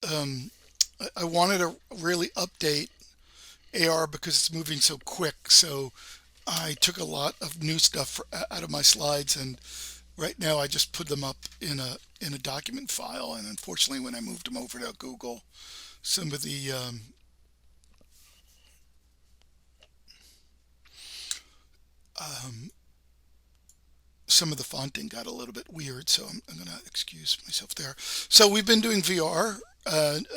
um, I wanted to really update AR because it's moving so quick. So I took a lot of new stuff out of my slides, and right now I just put them up in a document file. And unfortunately, when I moved them over to Google, some of the um, some of the fonting got a little bit weird. So I'm going to excuse myself there. So we've been doing VR, and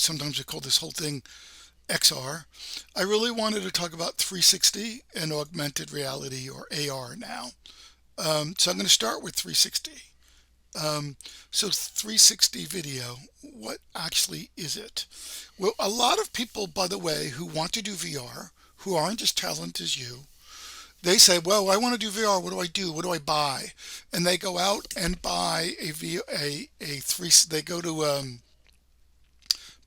sometimes we call this whole thing XR. I really wanted to talk about 360 and augmented reality, or AR now. So I'm going to start with 360. So 360 video, what actually is it? Well, a lot of people, by the way, who want to do VR, who aren't as talented as you, they say, well, I want to do VR. What do I do? What do I buy? And they go out and buy a three. They go to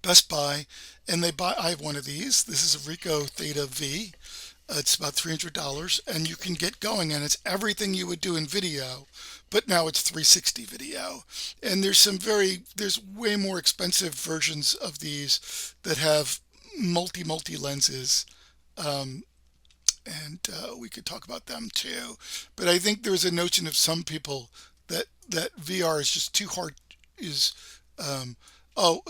Best Buy and they buy. I have one of these. This is a Rico Theta V. It's about $300 and you can get going, and it's everything you would do in video, but now it's 360 video. And there's way more expensive versions of these that have multi lenses. Um, and we could talk about them too. But I think there's a notion of some people that VR is just too hard. Is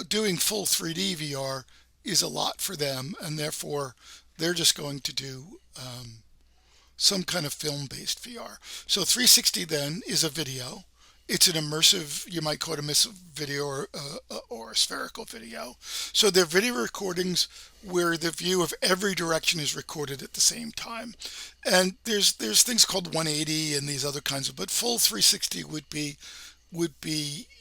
doing full 3D VR is a lot for them, and therefore they're just going to do some kind of film-based VR. So 360 then is a video. It's an immersive, you might call it immersive video, or a spherical video. So they're video recordings where the view of every direction is recorded at the same time. And there's things called 180 and these other kinds of, but full 360 would be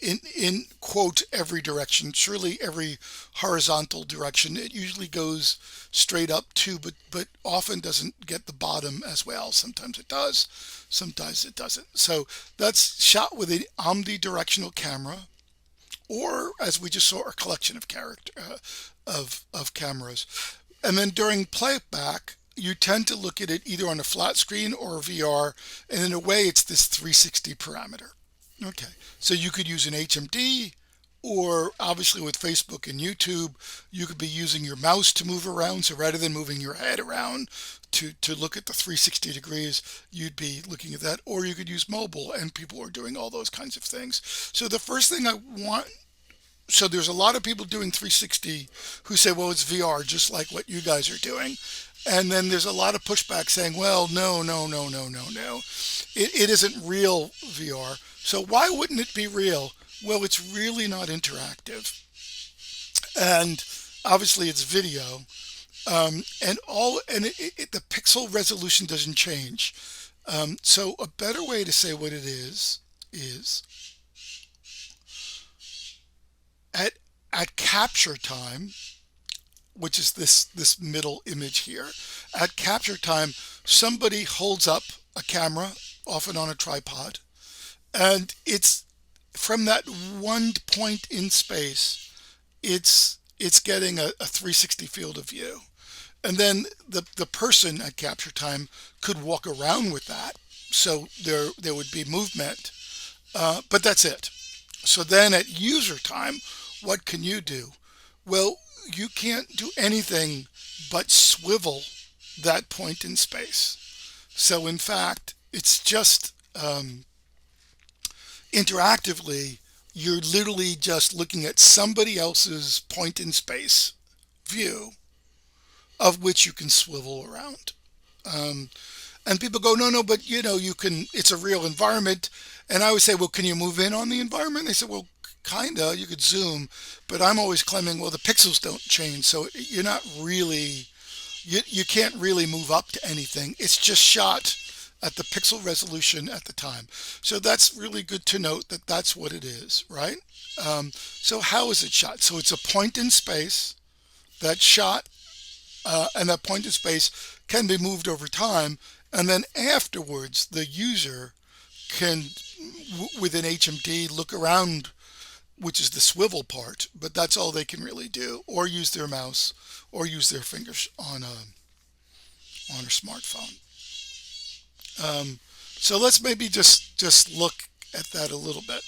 in quote every direction, surely every horizontal direction. It usually goes straight up too, but often doesn't get the bottom as well. Sometimes it does, sometimes it doesn't. So that's shot with an omnidirectional camera, or as we just saw, a collection of of cameras. And then during playback, you tend to look at it either on a flat screen or VR, and in a way, it's this 360 parameter. Okay, so you could use an HMD, or obviously with Facebook and YouTube, you could be using your mouse to move around. So rather than moving your head around to look at the 360 degrees, you'd be looking at that. Or you could use mobile, and people are doing all those kinds of things. So the first thing I want, so there's a lot of people doing 360 who say, well, it's VR, just like what you guys are doing. And then there's a lot of pushback saying, well, no, no, no, no, no, no. It isn't real VR. So why wouldn't it be real? Well, it's really not interactive. And obviously it's video. And the pixel resolution doesn't change. So a better way to say what it is at at capture time, which is this middle image here. At capture time, somebody holds up a camera, often on a tripod, and it's from that one point in space, it's getting a 360 field of view. And then the person at capture time could walk around with that, so there would be movement, but that's it. So then at user time, what can you do? Well, you can't do anything but swivel that point in space. So in fact, it's just interactively, you're literally just looking at somebody else's point in space view, of which you can swivel around. Um, and people go, no, no, but you can, it's a real environment. And I would say, well, can you move in on the environment? They said, well, kinda, you could zoom, but I'm always claiming, well, the pixels don't change. So you're not really, you can't really move up to anything. It's just shot at the pixel resolution at the time. So that's really good to note that that's what it is, right? So how is it shot? So it's a point in space that's shot, and that point in space can be moved over time. And then afterwards, the user can, with an HMD, look around, which is the swivel part, but that's all they can really do, or use their mouse, or use their fingers on a smartphone. So let's maybe just look at that a little bit.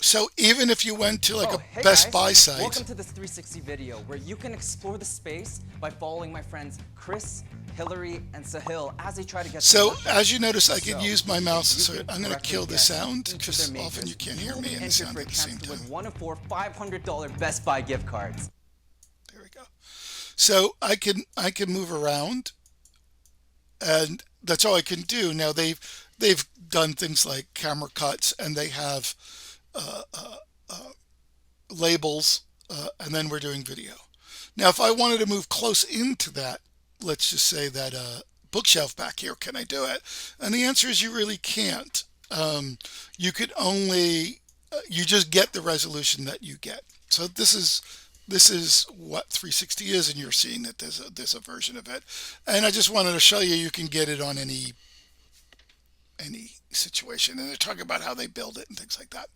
So even if you went to like Oh, a hey Best guys! Buy Welcome site, to this 360 video where you can explore the space by following my friends Chris, Hillary, and Sahil as they try to get some so work done. as you notice, I could So, use my if mouse. you So can I'm going to correctly kill the guess sound each of their because often you majors, can't you hear will me be and the entered sound for a at the chance same to win time. one of four $500 Best Buy gift cards. There we go. So I can move around, and that's all I can do. Now they've done things like camera cuts, and they have uh, uh, uh, labels, and then we're doing video. Now, if I wanted to move close into that, let's just say that bookshelf back here, can I do it? And the answer is you really can't. You could only you just get the resolution that you get. So this is what 360 is, and you're seeing that there's a version of it. And I just wanted to show you you can get it on any situation. And they're talking about how they build it and things like that.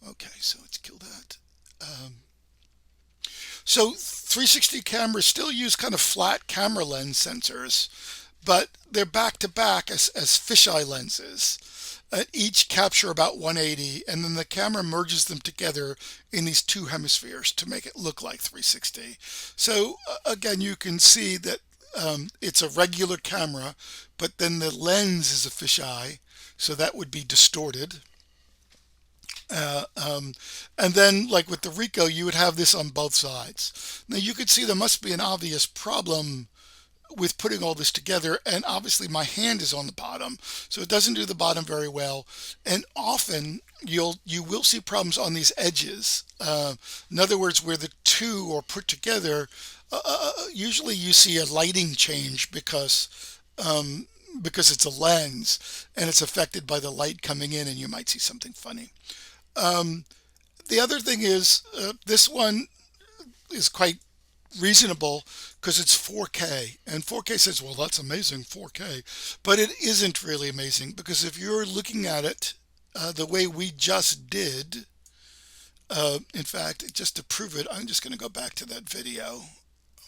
Okay, so let's kill that. Um, so 360 cameras still use kind of flat camera lens sensors, but they're back to back as fisheye lenses. Each capture about 180, and then the camera merges them together in these two hemispheres to make it look like 360. So again, you can see that it's a regular camera, but then the lens is a fisheye, so that would be distorted. Uh, um, and then, like with the Ricoh, you would have this on both sides. Now, you could see there must be an obvious problem with putting all this together, and obviously my hand is on the bottom, so it doesn't do the bottom very well. And often you will see problems on these edges. In other words, where the two are put together, usually you see a lighting change because it's a lens and it's affected by the light coming in, and you might see something funny. Um, the other thing is this one is quite reasonable because it's 4K, and 4K says, well, that's amazing, 4K, but it isn't really amazing because if you're looking at it the way we just did, in fact, just to prove it, I'm just going to go back to that video,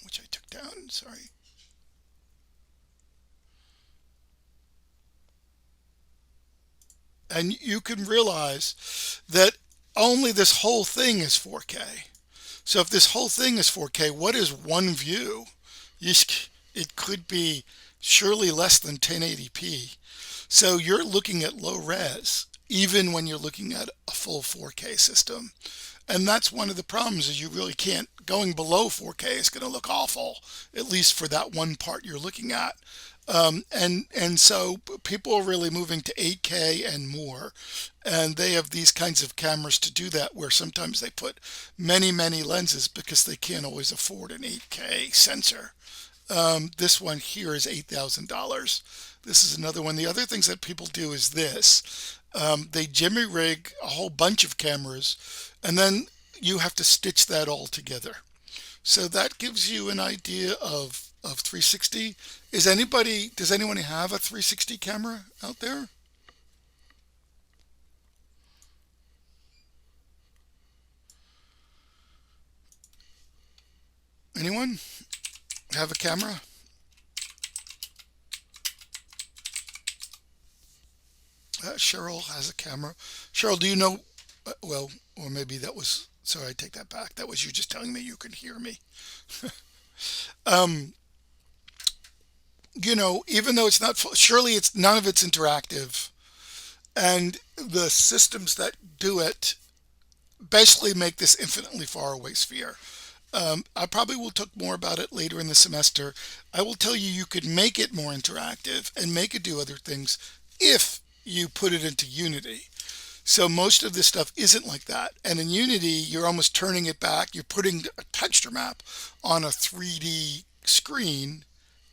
which I took down, sorry. And you can realize that only this whole thing is 4K. So if this whole thing is 4K, what is one view? It could be surely less than 1080p. So you're looking at low res, even when you're looking at a full 4K system. And that's one of the problems is you really can't, going below 4K is going to look awful, at least for that one part you're looking at. And so people are really moving to 8K and more, and they have these kinds of cameras to do that, where sometimes they put many lenses because they can't always afford an 8K sensor. This one here is $8,000. This is another one. The other things that people do is this. They jimmy rig a whole bunch of cameras, and then you have to stitch that all together. So that gives you an idea of 360. Does anyone have a 360 camera out there? Anyone have a camera? Cheryl has a camera. Cheryl, do you know? Well, or maybe that was. Sorry, I take that back. That was you just telling me you could hear me. Um, even though it's not, surely it's none of it's interactive, and the systems that do it basically make this infinitely far away sphere. I probably will talk more about it later in the semester. I will tell you you could make it more interactive and make it do other things if you put it into Unity. So most of this stuff isn't like that. And in Unity, you're almost turning it back. You're putting a texture map on a 3D screen,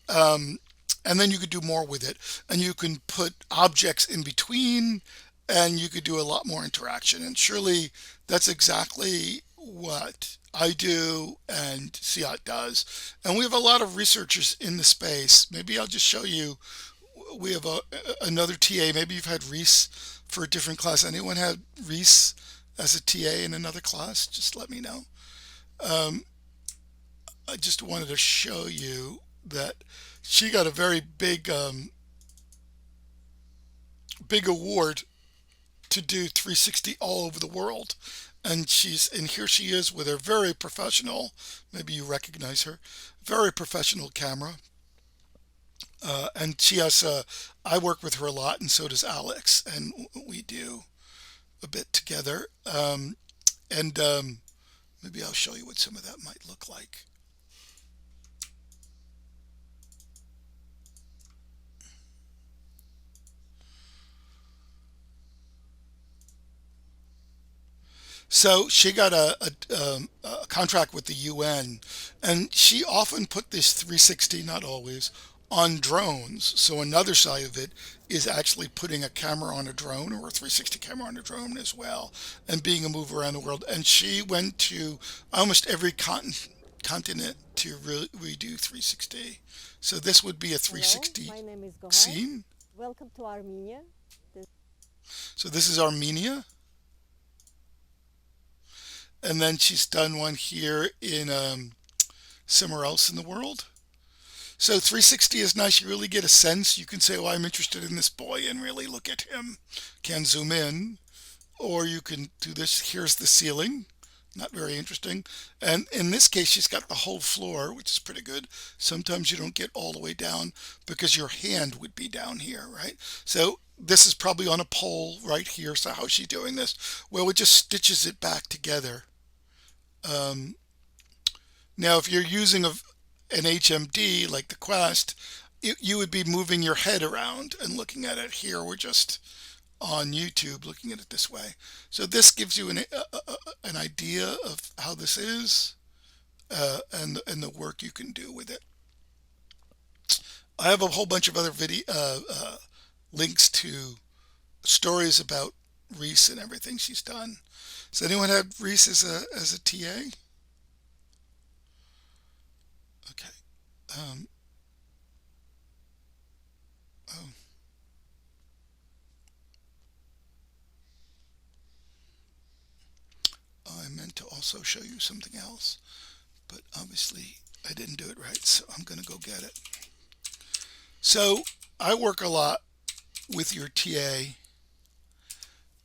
um, and then you could do more with it. And you can put objects in between, and you could do a lot more interaction. And surely that's exactly what I do and Ciat does. And we have a lot of researchers in the space. Maybe I'll just show you. We have another TA. Maybe you've had Reese for a different class. Anyone had Reese as a TA in another class? Just let me know. Um, I just wanted to show you that she got a very big award to do 360 all over the world. And here she is with her very professional, maybe you recognize her, very professional camera. And she has, I work with her a lot, and so does Alex, and we do a bit together. And maybe I'll show you what some of that might look like. So she got a contract with the UN, and she often put this 360, not always, on drones. So another side of it is actually putting a camera on a drone or a 360 camera on a drone as well, and being a mover around the world. And she went to almost every continent to redo 360. So this would be a Hello, 360 my name is Gohar. scene. Welcome to Armenia. This So this is Armenia. And then she's done one here in somewhere else in the world. So 360 is nice. You really get a sense. You can say, "Oh, I'm interested in this boy," and really look at him. Can zoom in, or you can do this. Here's the ceiling. Not very interesting. And in this case, she's got the whole floor, which is pretty good. Sometimes you don't get all the way down because your hand would be down here, right? So this is probably on a pole right here. So how's she doing this? Well, it just stitches it back together. Um, Now, if you're using an HMD like the Quest, you would be moving your head around and looking at it. Here we're just on YouTube looking at it this way. So this gives you an idea of how this is, and the work you can do with it. I have a whole bunch of other video links to stories about Reese and everything she's done. Does anyone have Reese as a TA? Okay. Um, oh, I meant to also show you something else, but obviously I didn't do it right, so I'm going to go get it. So I work a lot with your TA,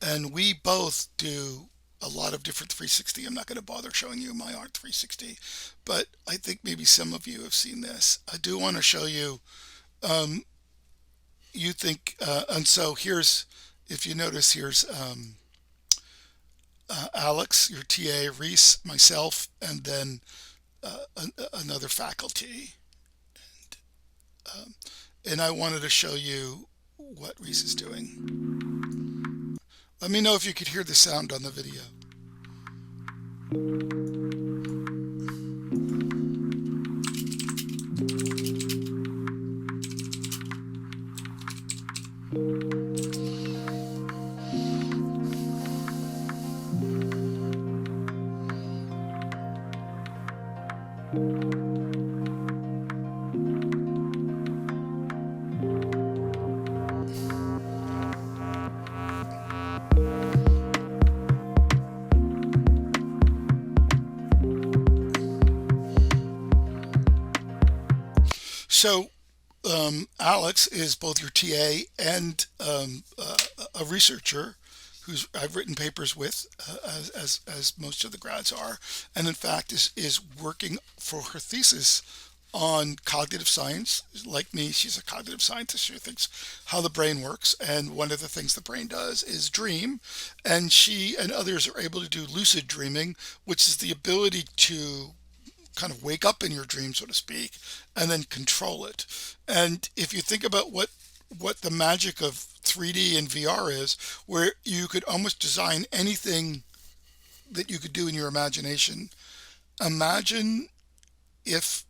and we both do a lot of different 360. I'm not going to bother showing you my art 360, but I think maybe some of you have seen this. I do want to show you. Um, you think, and so here's, if you notice, here's Alex, your TA, Reese, myself, and then another faculty. Um, and I wanted to show you what Reese is doing. Let me know if you could hear the sound on the video. So Alex is both your TA and a researcher who's I've written papers with, as most of the grads are, and in fact is working for her thesis on cognitive science. Like me, she's a cognitive scientist. She thinks how the brain works, and one of the things the brain does is dream. And she and others are able to do lucid dreaming, which is the ability to kind of wake up in your dream, so to speak, and then control it. And if you think about what the magic of 3D and VR is, where you could almost design anything that you could do in your imagination. Imagine if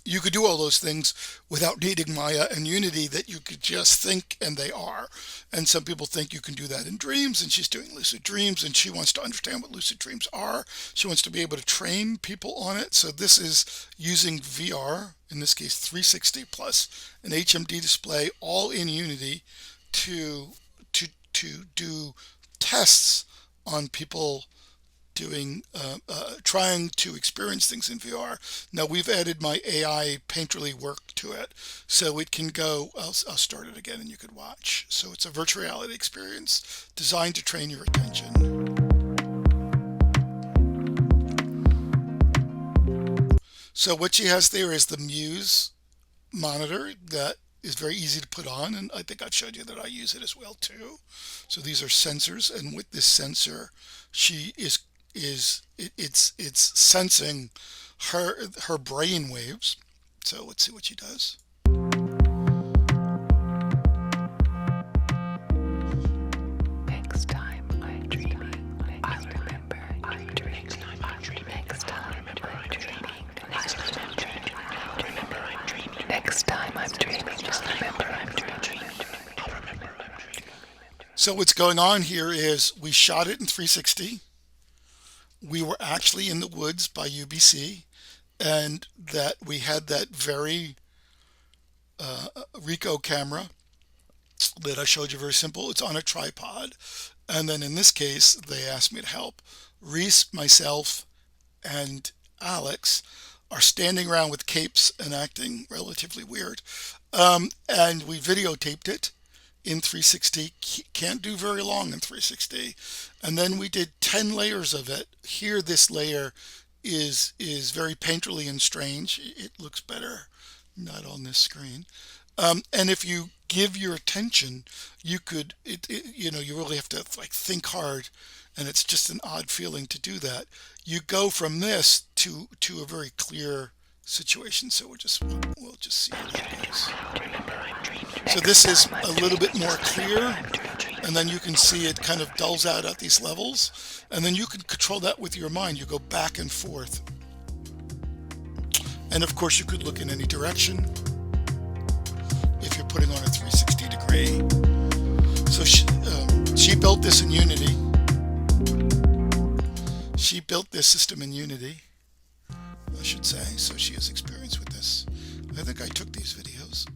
you could do all those things without needing Maya and Unity, that you could just think and they are. And some people think you can do that in dreams, and she's doing lucid dreams, and she wants to understand what lucid dreams are. She wants to be able to train people on it. So this is using VR, in this case 360 plus an HMD display, all in Unity, to to do tests on people doing trying to experience things in VR. Now we've added my AI painterly work to it, so it can go. I'll start it again, and you could watch. So it's a virtual reality experience designed to train your attention. So what she has there is the Muse monitor that is very easy to put on, and I think I've showed you that I use it as well too. So these are sensors, and with this sensor, she it's sensing her brain waves. So let's see what she does. Next time I'm dreaming, I remember I'm dreaming. Next time I'm dreaming, I remember I'm dreaming. Next time I'm dreaming, just remember I'm dreaming. So what's going on here is we shot it in 360. We were actually in the woods by UBC, and that we had that very Ricoh camera that I showed you, very simple. It's on a tripod. And then in this case, they asked me to help. Reese, myself, and Alex are standing around with capes and acting relatively weird. And we videotaped it in 360. Can't do very long in 360. And then we did 10 layers of it. Here, this layer is very painterly and strange. It looks better not on this screen. And if you give your attention, you could, you really have to like think hard, and it's just an odd feeling to do that. You go from this to a very clear situation. So we'll just see how that goes. So this is a little bit more clear, and then you can see it kind of dulls out at these levels, and then you can control that with your mind. You go back and forth, and of course you could look in any direction if you're putting on a 360 degree. So she built this in Unity. She built this system in Unity, I should say, so she has experience with this. I think I took these videos.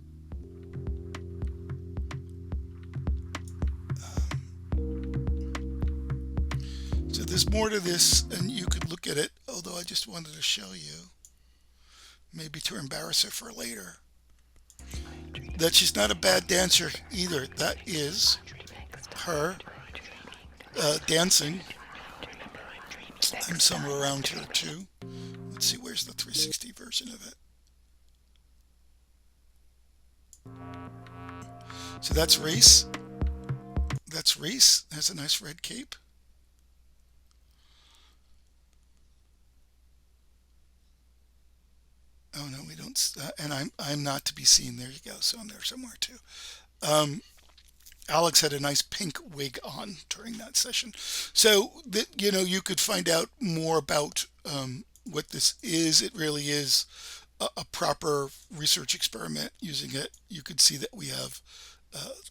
So there's more to this, and you could look at it, although I just wanted to show you, maybe to embarrass her for later, that she's not a bad dancer either. That is her dancing. I'm somewhere around here too. Let's see, where's the 360 version of it? So that's Reese. That's Reese. Has a nice red cape. Oh no, we don't. And I'm not to be seen. There you go. So I'm there somewhere too. Alex had a nice pink wig on during that session. So that you could find out more about what this is. It really is a proper research experiment using it. You could see that we have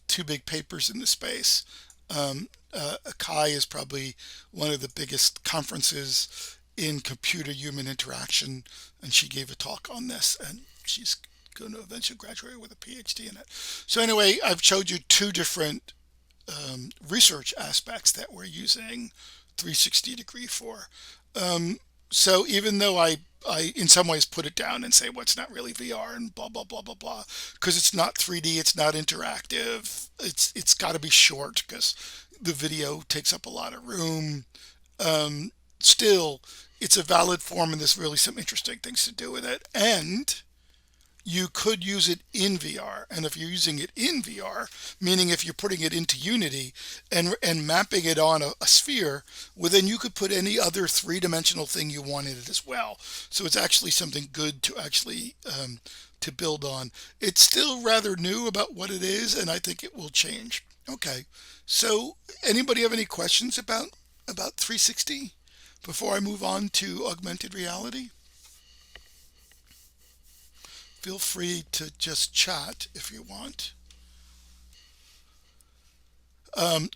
two big papers in the space. Kai is probably one of the biggest conferences in computer human interaction, and she gave a talk on this, and she's going to eventually graduate with a PhD in it. So anyway, I've showed you two different research aspects that we're using 360 degree for. So even though I in some ways put it down and say, well, it's not really VR and blah, blah, blah, blah, blah, because it's not 3D, it's not interactive, it's got to be short because the video takes up a lot of room. Still, it's a valid form, and there's really some interesting things to do with it. And you could use it in VR. And if you're using it in VR, meaning if you're putting it into Unity and mapping it on a sphere, well, then you could put any other three-dimensional thing you want in it as well. So it's actually something good to actually to build on. It's still rather new about what it is, and I think it will change. Okay, so anybody have any questions about 360 before I move on to augmented reality? Feel free to just chat if you want.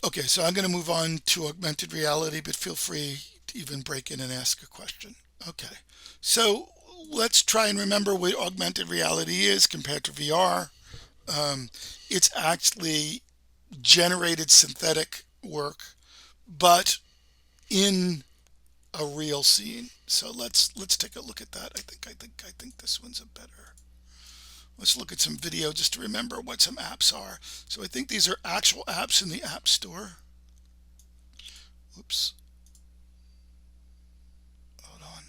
Okay, so I'm going to move on to augmented reality, but feel free to even break in and ask a question. Okay, so let's try and remember what augmented reality is compared to VR. It's actually generated synthetic work, but in a real scene. So let's take a look at that. I think this one's a better. Let's look at some video just to remember what some apps are. So I think these are actual apps in the App Store. Whoops. Hold on.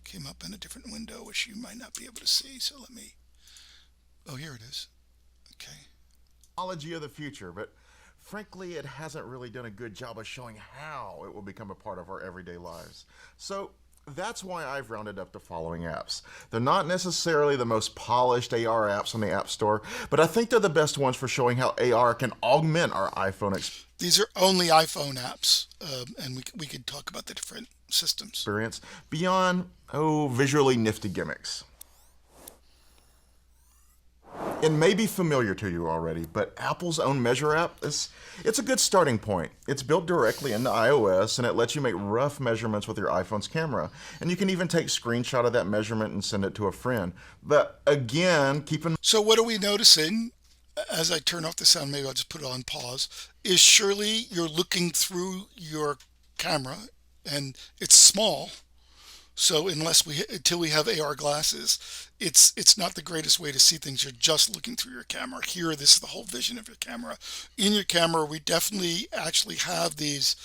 Came up in a different window, which you might not be able to see. So let me. Oh, here it is. Okay. Technology of the future, but frankly, it hasn't really done a good job of showing how it will become a part of our everyday lives. So that's why I've rounded up the following apps. They're not necessarily the most polished AR apps on the App Store, but I think they're the best ones for showing how AR can augment our iPhone These are only iPhone apps, and we could talk about the different systems. experience beyond, visually nifty gimmicks. It may be familiar to you already, but Apple's own Measure app, it's a good starting point. It's built directly into iOS, and it lets you make rough measurements with your iPhone's camera. And you can even take a screenshot of that measurement and send it to a friend. But again, So what are we noticing? As I turn off the sound, maybe I'll just put it on pause, is surely you're looking through your camera, and it's small. So until we have AR glasses, it's not the greatest way to see things. You're just looking through your camera. Here, this is the whole vision of your camera. In your camera, we definitely actually have these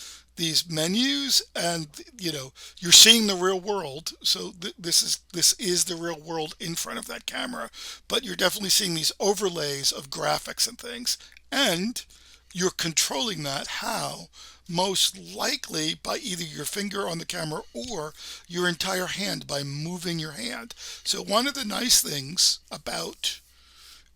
menus, and you're seeing the real world. So this is the real world in front of that camera. But you're definitely seeing these overlays of graphics and things, and you're controlling that how? Most likely by either your finger on the camera or your entire hand by moving your hand. So one of the nice things about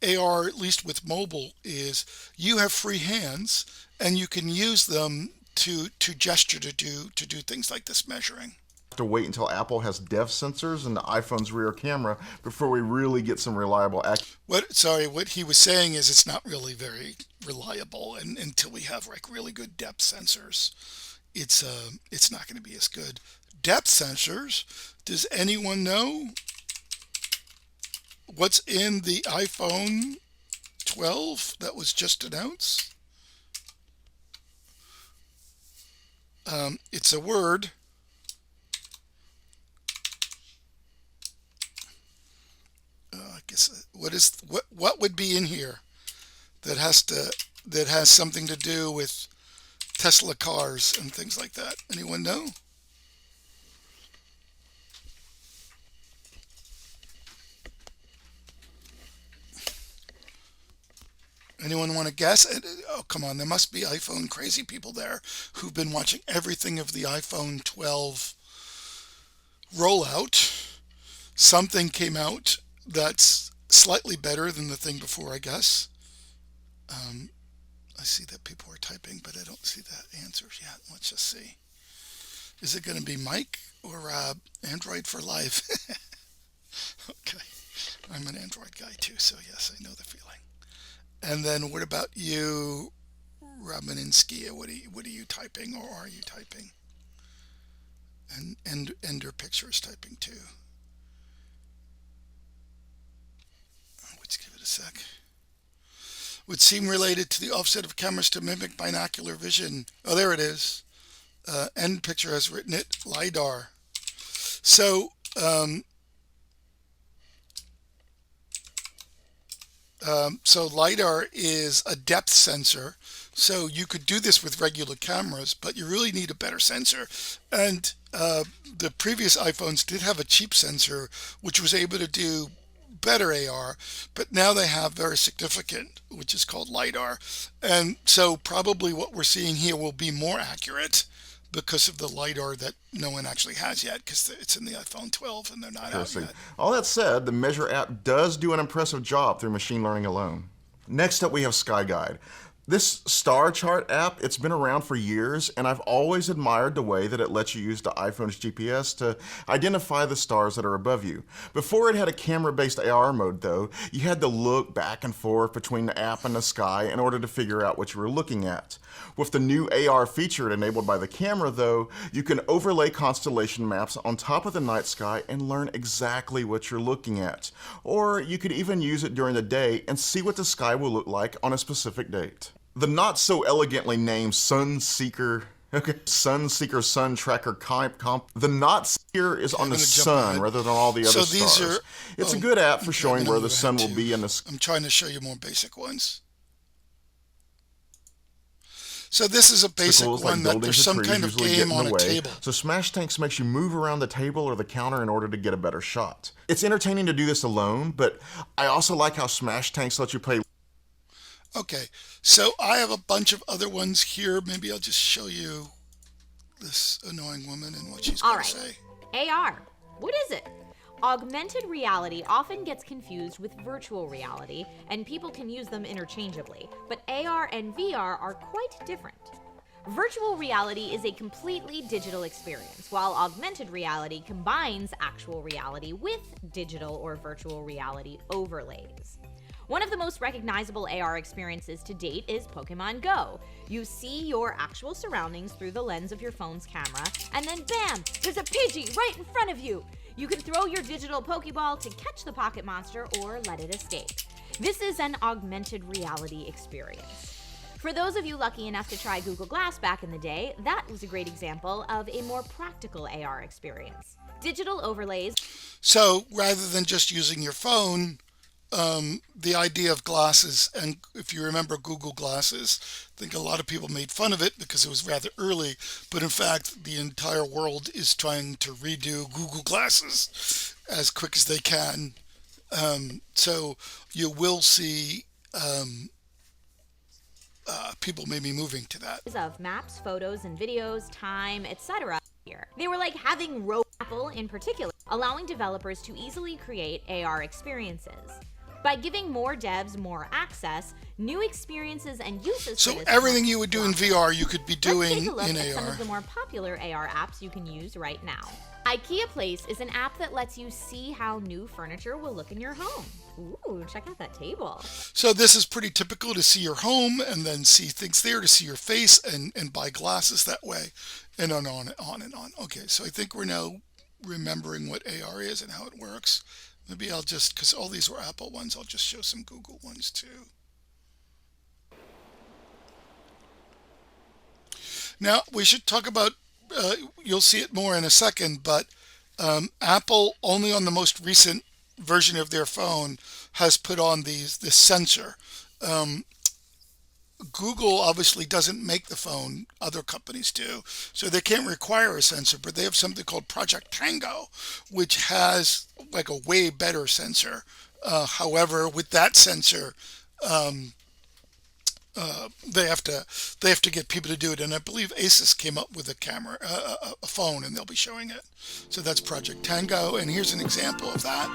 AR, at least with mobile, is you have free hands and you can use them to gesture to do things like this measuring. to wait until Apple has depth sensors in the iPhone's rear camera before we really get some reliable What he was saying is it's not really very reliable, and until we have like really good depth sensors, it's not going to be as good. Depth sensors, does anyone know what's in the iPhone 12 that was just announced? It's a word. I guess what would be in here that has something to do with Tesla cars and things like that? Anyone know? Anyone want to guess? Oh, come on. There must be iPhone crazy people there who've been watching everything of the iPhone 12 rollout. Something came out that's slightly better than the thing before, I guess. I see that people are typing, but I don't see the answers yet. Let's just see. Is it going to be Mike or Android for life? Okay. I'm an Android guy too, so yes, I know the feeling. And then what about you, Robininsky? What are you typing, or are you typing? And Ender Picture is typing too. Let's give it a sec. Would seem related to the offset of cameras to mimic binocular vision. Oh, there it is. End Picture has written it, LiDAR. So, so LiDAR is a depth sensor. So you could do this with regular cameras, but you really need a better sensor. And the previous iPhones did have a cheap sensor, which was able to do better AR, but now they have very significant, which is called LiDAR. And so probably what we're seeing here will be more accurate because of the LiDAR that no one actually has yet, because it's in the iPhone 12 and they're not out yet. All that said, the Measure app does do an impressive job through machine learning alone. Next up, we have SkyGuide. This star chart app, it's been around for years, and I've always admired the way that it lets you use the iPhone's GPS to identify the stars that are above you. Before it had a camera-based AR mode, though, you had to look back and forth between the app and the sky in order to figure out what you were looking at. With the new AR feature enabled by the camera, though, you can overlay constellation maps on top of the night sky and learn exactly what you're looking at. Or you could even use it during the day and see what the sky will look like on a specific date. The not so elegantly named Sunseeker Okay. Sun Seeker, Sun Tracker, The Not Seeker is on the gonna jump sun ahead. rather than all the other So these stars. are. It's a Oh, good app for okay, showing I'm where gonna the move sun ahead will to- be in the sky. I'm trying to show you more basic ones. So this is a basic Obstacles one like that buildings there's or some trees kind of usually get game in on the a way. table. So Smash Tanks makes you move around the table or the counter in order to get a better shot. It's entertaining to do this alone, but I also like how Smash Tanks lets you play. Okay, so I have a bunch of other ones here. Maybe I'll just show you this annoying woman and what she's All going to right. say. AR. What is it? Augmented reality often gets confused with virtual reality, and people can use them interchangeably, but AR and VR are quite different. Virtual reality is a completely digital experience, while augmented reality combines actual reality with digital or virtual reality overlays. One of the most recognizable AR experiences to date is Pokemon Go. You see your actual surroundings through the lens of your phone's camera, and then bam, there's a Pidgey right in front of you. You can throw your digital Pokeball to catch the pocket monster or let it escape. This is an augmented reality experience. For those of you lucky enough to try Google Glass back in the day, that was a great example of a more practical AR experience. Digital overlays. So rather than just using your phone, the idea of glasses, and if you remember Google Glasses, I think a lot of people made fun of it because it was rather early, but in fact the entire world is trying to redo Google Glasses as quick as they can. So you will see people maybe moving to that. Of maps, photos, and videos, time, etc. Here. They were like having Apple in particular, allowing developers to easily create AR experiences. By giving more devs more access, new experiences and uses. So for this everything you would do in VR, you could be Let's doing take a look in at some AR. of the more popular AR apps you can use right now. IKEA Place is an app that lets you see how new furniture will look in your home. Ooh, check out that table. So this is pretty typical to see your home and then see things there, to see your face and buy glasses that way, and on and on and on. Okay, so I think we're now remembering what AR is and how it works. Maybe I'll just, because all these were Apple ones, I'll just show some Google ones too. Now, we should talk about, you'll see it more in a second, but Apple, only on the most recent version of their phone, has put on this sensor. Google obviously doesn't make the phone, other companies do, so they can't require a sensor, but they have something called Project Tango, which has like a way better sensor. However, with that sensor, they have to get people to do it, and I believe Asus came up with a camera, a phone, and they'll be showing it. So that's Project Tango, and here's an example of that.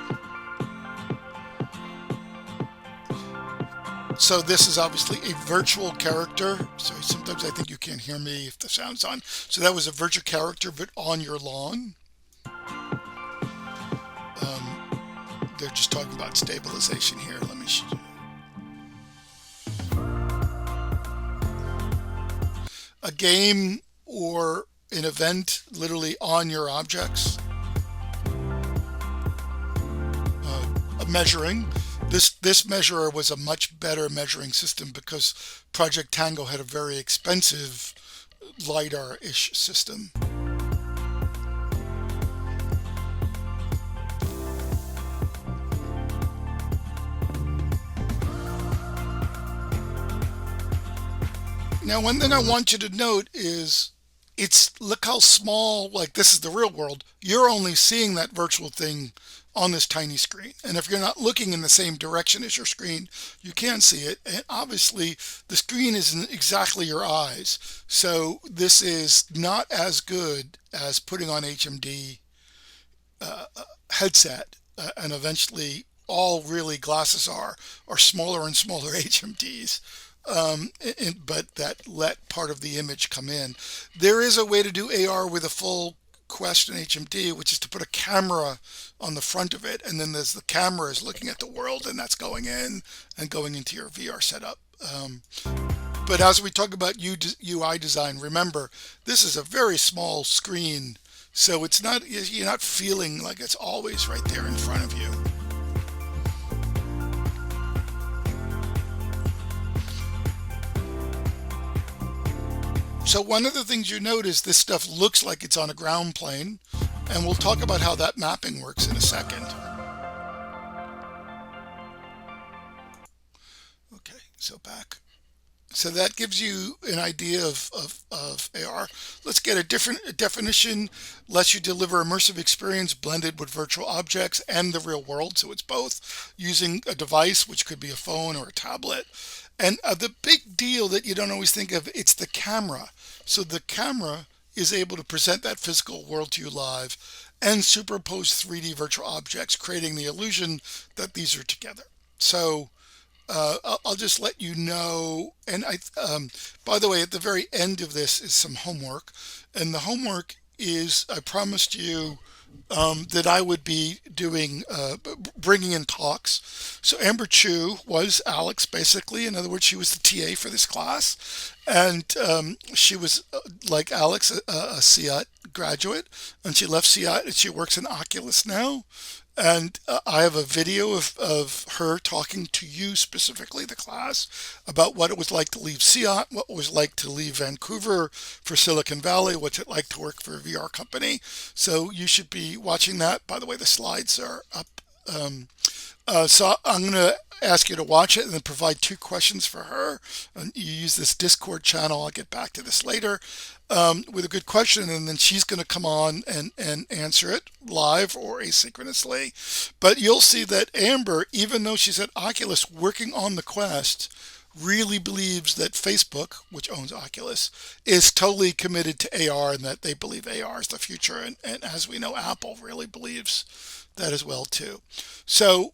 So this is obviously a virtual character. So sometimes I think you can't hear me if the sound's on. So that was a virtual character, but on your lawn. They're just talking about stabilization here. Let me show you. A game or an event literally on your objects. Measuring. This measurer was a much better measuring system because Project Tango had a very expensive LiDAR-ish system. Now, one thing I want you to note is look how small, like this is the real world. You're only seeing that virtual thing on this tiny screen. And if you're not looking in the same direction as your screen, you can't see it. And obviously the screen isn't exactly your eyes. So this is not as good as putting on HMD headset. And eventually all really glasses are smaller and smaller HMDs. But that let part of the image come in. There is a way to do AR with a full Quest and HMD, which is to put a camera on the front of it, and then there's the camera is looking at the world, and that's going in and going into your VR setup. But as we talk about UI design, remember this is a very small screen, so it's not, you're not feeling like it's always right there in front of you. So one of the things you notice, this stuff looks like it's on a ground plane, and we'll talk about how that mapping works in a second. Okay, so back. So that gives you an idea of AR. Let's get a different definition. Lets you deliver immersive experience blended with virtual objects and the real world. So it's both using a device, which could be a phone or a tablet. And the big deal that you don't always think of, it's the camera. So the camera is able to present that physical world to you live and superpose 3D virtual objects, creating the illusion that these are together. So I'll just let you know. And by the way, at the very end of this is some homework, and the homework is I promised you that I would be doing bringing in talks. So Amber Chu was Alex, basically. In other words, she was the TA for this class, and she was like Alex, a CIAT graduate, and she left CIAT and she works in Oculus now. And I have a video of her talking to you, specifically the class, about what it was like to leave CIAT, what it was like to leave Vancouver for Silicon Valley, what's it like to work for a VR company. So you should be watching that. By the way, the slides are up. So I'm going to ask you to watch it and then provide two questions for her. And you use this Discord channel. I'll get back to this later with a good question, and then she's going to come on and answer it live or asynchronously. But you'll see that Amber, even though she's at Oculus working on the Quest, really believes that Facebook, which owns Oculus, is totally committed to AR and that they believe AR is the future. And as we know, Apple really believes that as well too. So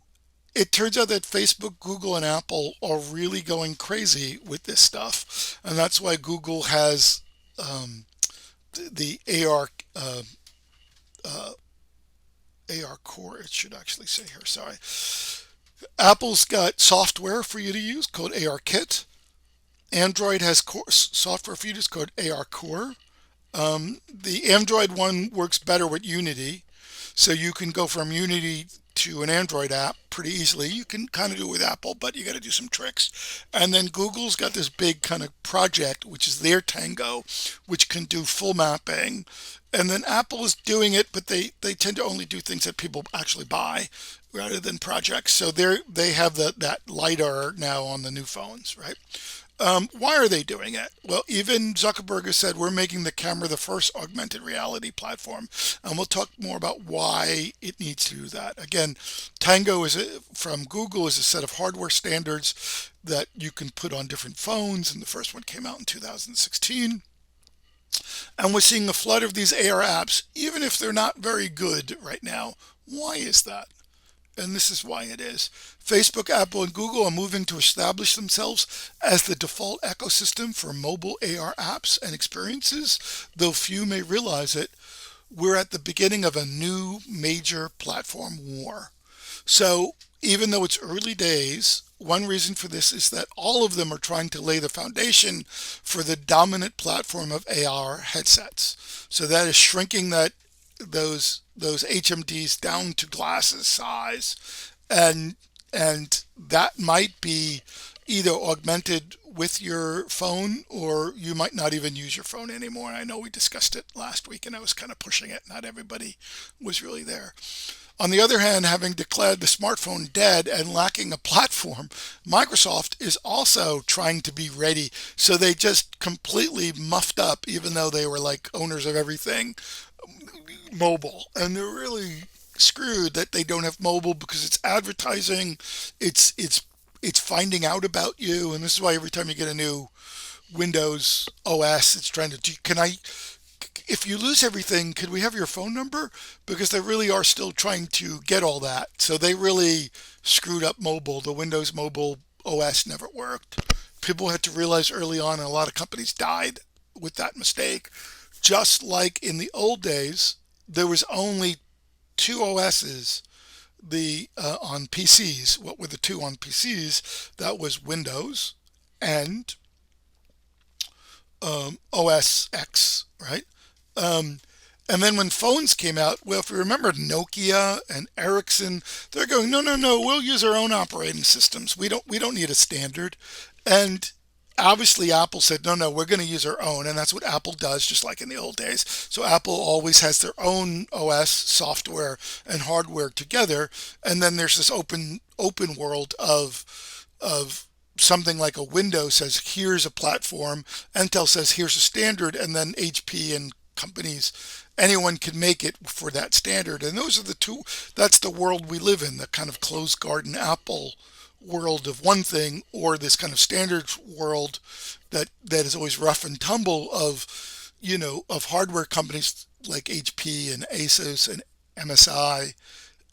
it turns out that Facebook, Google, and Apple are really going crazy with this stuff, and that's why Google has the AR core. It should actually say here. Sorry. Apple's got software for you to use called AR Kit. Android has software for you to use called AR Core. The Android one works better with Unity, so you can go from Unity to an Android app pretty easily. You can kind of do it with Apple, but you got to do some tricks. And then Google's got this big kind of project, which is their Tango, which can do full mapping. And then Apple is doing it, but they tend to only do things that people actually buy rather than projects. So they have that LiDAR now on the new phones, right? Why are they doing it? Well, even Zuckerberg has said we're making the camera the first augmented reality platform, and we'll talk more about why it needs to do that. Again, Tango from Google is a set of hardware standards that you can put on different phones, and the first one came out in 2016. And we're seeing a flood of these AR apps, even if they're not very good right now. Why is that? And this is why it is. Facebook, Apple, and Google are moving to establish themselves as the default ecosystem for mobile AR apps and experiences. Though few may realize it, we're at the beginning of a new major platform war. So even though it's early days, one reason for this is that all of them are trying to lay the foundation for the dominant platform of AR headsets. So that is shrinking those HMDs down to glasses size, and that might be either augmented with your phone, or you might not even use your phone anymore. And I know we discussed it last week and I was kind of pushing it. Not everybody was really there. On the other hand, having declared the smartphone dead and lacking a platform, Microsoft is also trying to be ready. So they just completely muffed up, even though they were like owners of everything mobile, and they're really screwed that they don't have mobile because it's advertising, it's finding out about you, and this is why every time you get a new Windows OS, it's trying to, if you lose everything, could we have your phone number? Because they really are still trying to get all that. So they really screwed up mobile. The Windows mobile OS never worked. People had to realize early on, and a lot of companies died with that mistake. Just like in the old days, there was only two OSs on PCs. What were the two on PCs? That was Windows and OS X, right? And then when phones came out, well, if you remember Nokia and Ericsson, they're going, no, we'll use our own operating systems. We don't need a standard. And obviously Apple said, no, no, we're going to use our own. And that's what Apple does, just like in the old days. So Apple always has their own OS software and hardware together. And then there's this open world of something like a Windows says, here's a platform. Intel says, here's a standard. And then HP and companies, anyone can make it for that standard. And those are the two, that's the world we live in, the kind of closed garden Apple world of one thing, or this kind of standard world that is always rough and tumble of, of hardware companies like HP and Asus and MSI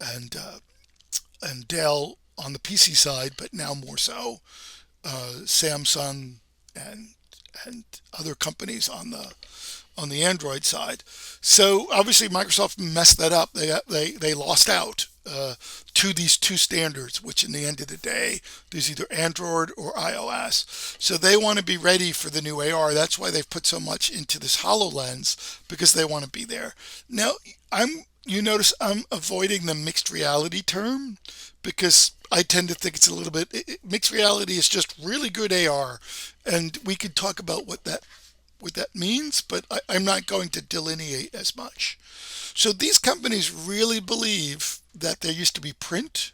and Dell on the PC side, but now more so Samsung and other companies on the Android side. So obviously Microsoft messed that up. They lost out to these two standards, which in the end of the day, there's either Android or iOS. So they want to be ready for the new AR. That's why they've put so much into this HoloLens, because they want to be there. Now, you notice I'm avoiding the mixed reality term because I tend to think it's a little bit mixed reality is just really good AR, and we could talk about what that means, but I'm not going to delineate as much. So these companies really believe that there used to be print,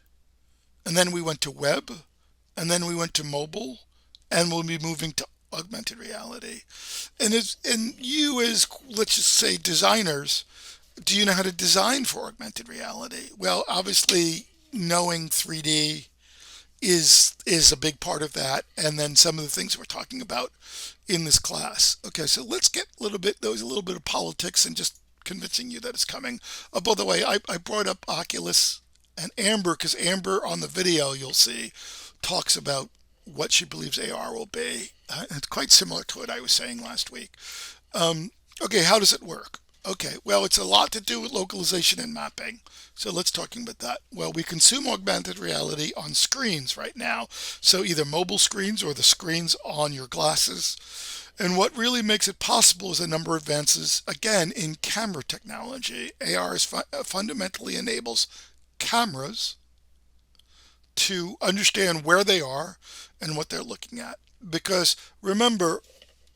and then we went to web, and then we went to mobile, and we'll be moving to augmented reality. And you as, let's just say, designers, do you know how to design for augmented reality? Well, obviously knowing 3D is a big part of that, and then some of the things we're talking about in this class. Okay, so let's get a little bit, there was a little bit of politics and just convincing you that it's coming. Oh, by the way, I brought up Oculus and Amber because Amber on the video you'll see talks about what she believes AR will be. It's quite similar to what I was saying last week. Okay, how does it work? Okay, well, it's a lot to do with localization and mapping. So let's talk about that. Well, we consume augmented reality on screens right now. So either mobile screens or the screens on your glasses. And what really makes it possible is a number of advances, again, in camera technology. AR fundamentally enables cameras to understand where they are and what they're looking at. Because remember,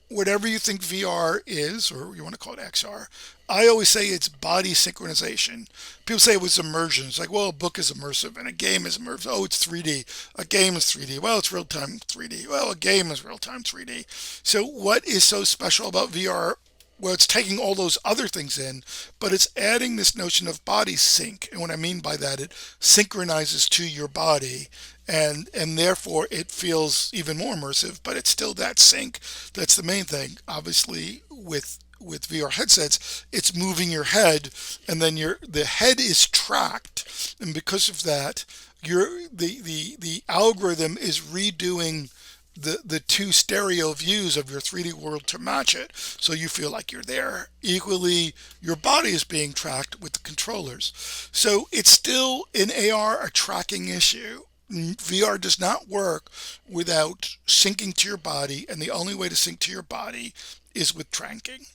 whatever you think VR is, or you want to call it XR, I always say it's body synchronization. People say it was immersion. It's like, well, a book is immersive and a game is immersive. Oh, it's 3D. A game is 3D. Well, it's real-time 3D. Well, a game is real-time 3D. So what is so special about VR? Well, it's taking all those other things in, but it's adding this notion of body sync. And what I mean by that, it synchronizes to your body, and therefore it feels even more immersive, but it's still that sync. That's the main thing. Obviously, with VR headsets, it's moving your head, and then the head is tracked, and because of that, the algorithm is redoing the two stereo views of your 3D world to match it, so you feel like you're there. Equally, your body is being tracked with the controllers. So it's still in AR a tracking issue. VR does not work without syncing to your body, and the only way to sync to your body is with tracking.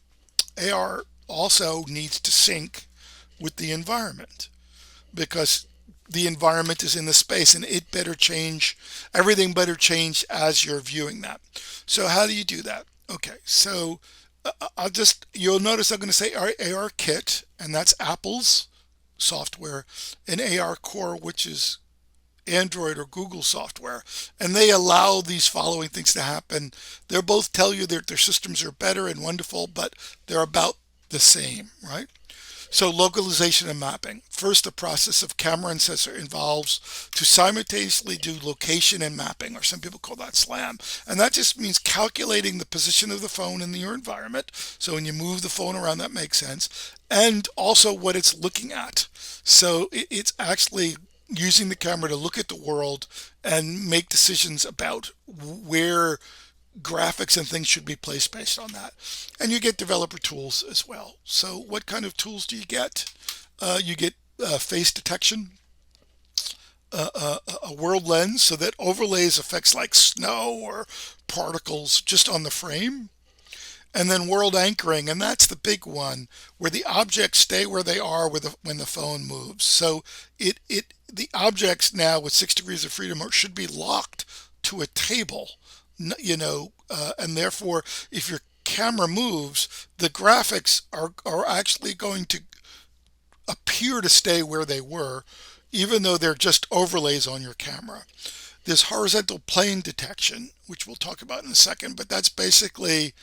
AR also needs to sync with the environment because the environment is in the space, and it better change, everything better change as you're viewing that. So how do you do that? Okay, so you'll notice I'm going to say AR Kit, and that's Apple's software, and AR Core, which is Android or Google software, and they allow these following things to happen. They'll both tell you that their systems are better and wonderful, but they're about the same, right? So localization and mapping. First, the process of camera and sensor involves to simultaneously do location and mapping, or some people call that SLAM. And that just means calculating the position of the phone in your environment. So when you move the phone around, that makes sense. And also what it's looking at. So it's actually using the camera to look at the world and make decisions about where graphics and things should be placed based on that. And you get developer tools as well. So what kind of tools do you get? You get face detection, a world lens, so that overlays effects like snow or particles just on the frame. And then world anchoring, and that's the big one, where the objects stay where they are when the phone moves. So the objects now with 6 degrees of freedom should be locked to a table, and therefore, if your camera moves, the graphics are actually going to appear to stay where they were, even though they're just overlays on your camera. There's horizontal plane detection, which we'll talk about in a second, but that's basically